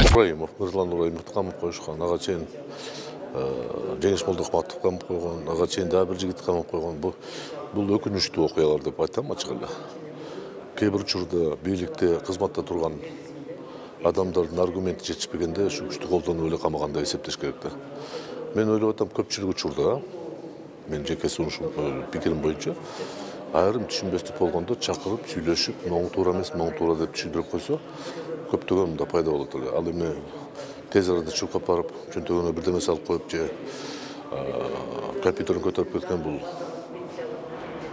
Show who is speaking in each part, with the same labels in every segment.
Speaker 1: Ибраимов, Нурлан Ибраимовду камап коюшкан, ага чейин Жеңиш Молдохматовду камап койгон, ага чейин дагы бир жигитти камап койгон. Бул өкүнүчтүү окуялар деп айтам ачык эле. Кээ бир учурда бийликте кызматта турган адамдардын аргументи жетишпегенде ушу күчтү колдонуп эле камагандай эсептеш керек да. Мен ойлоп атам, көпчүлүк учурда мен жеке сунушум пикирим боюнча айрым түшүнбөстүк болгондо чакырып сүйлөшүп, моңу туура эмес, моңу туура деп түшүндүрүп койсо, көптөгөн мында пайда болот эле. Ал эми тез арада чуркап барып, чөнтөгүнө бирдеме салып коюп же компьютерин көтөрүп кеткен бул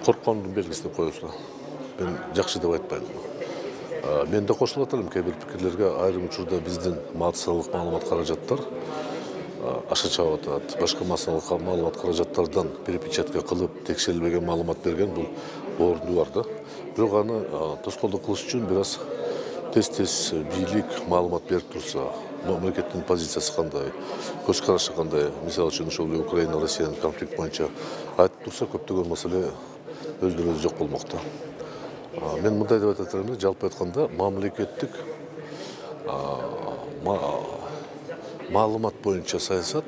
Speaker 1: корккондун белгиси деп коебуз. Мен жакшы деп айтпайм. Мен да кошулат элем кээ бир пикирлерге. Айрым учурда биздин массалык маалымат каражаттар аша чабып атат. Башка массалык маалымат каражаттардан перепечатка кылып, текшерилбеген маалымат берген бул орунду бар да. Бирок аны тоскоолдук кылыш үчүн бир аз тез бийлик маалымат берип турса, мамлекеттин позициясы кандай, көз карашы кандай, мисалы үчүн ошол Украина, Россиянын конфликт боюнча айтып турса, көптөгөн маселе өздөрү жок болмок да. Мен мындай деп айтат элем, жалпы айтканда мамлекеттик маалымат боюнча саясат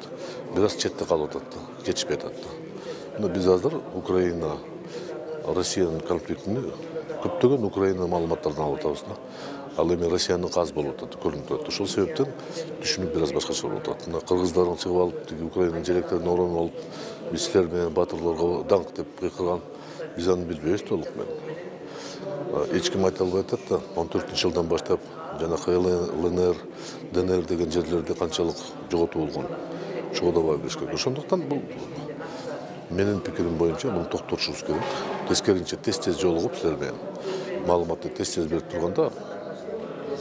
Speaker 1: бир аз четте калып атат да, жетишпей атат да. Биз азыр Украина, Россиянын конфликтини көптөгөн Украина маалыматтардан алып атабыз да. Ал эми Россиянын аз болуп атат, көрүнүп турат. Ошол себептен түшүнүк бир аз башкача болуп атат. Кыргыздардын чыгып алып, Украинанын желектерине оронуп алып, биз силер менен батырларга даңк деп кыйкырган, биз аны билбейбиз толук менен. Эч ким айта албай атат да, 14-жылдан баштап жанакы ЛНР, ДНР деген жерлерде канчалык жоготуу болгон. Ошого да баа бериш керек. Ошондуктан бул менин пикирим боюнча муну токтотушубуз керек. Тескерисинче тез жолугуп силер менен маалыматты тез берип турганда,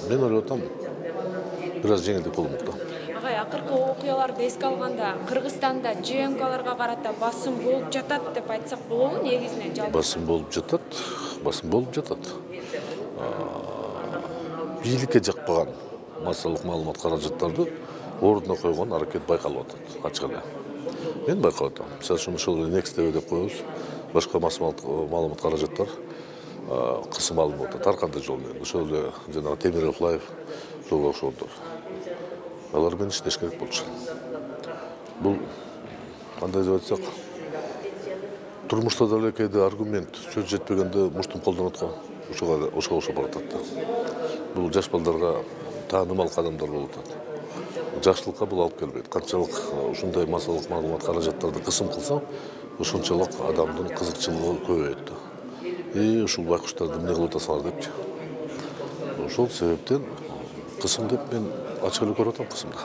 Speaker 1: мен ойлоп атам, бир аз жеңилдик болмок да.
Speaker 2: Агай, акыркы окуяларды эске алганда, Кыргызстанда ЖМКларга карата басым болуп жатат деп айтсак болобу, негизинен жалпы?
Speaker 1: Басым болуп жатат. Бийликке жакпаган массалык маалымат каражаттарды ордуна койгон аракет байкалып атат, ачык эле. Мен байкап атам. Мисалы үчүн ошол Next TV деп коебуз, башка маалымат каражаттар кысым алынып атат, ар кандай жол менен. Ошол эле жанагы Темиров Лайв, ошого окшондор. Алар менен иштеш керек болчу. Бул кандай деп айтсак, турмушта деле кээде аргумент сөз жетпегенде муштум колдонот го. Ошого окшоп баратат да. Бул жаш балдарга таанымал кадамдар болуп атат. Жакшылыкка бул алып келбейт. Канчалык ушундай массалык маалымат каражаттарды кысым кылсаң, ошончолук адамдын кызыкчылыгы көбөйөт да. Ушул байкуштарды эмне кылып атасыңар депчи. Ошол себептен кысым деп мен ачык эле көрүп атам кысымды.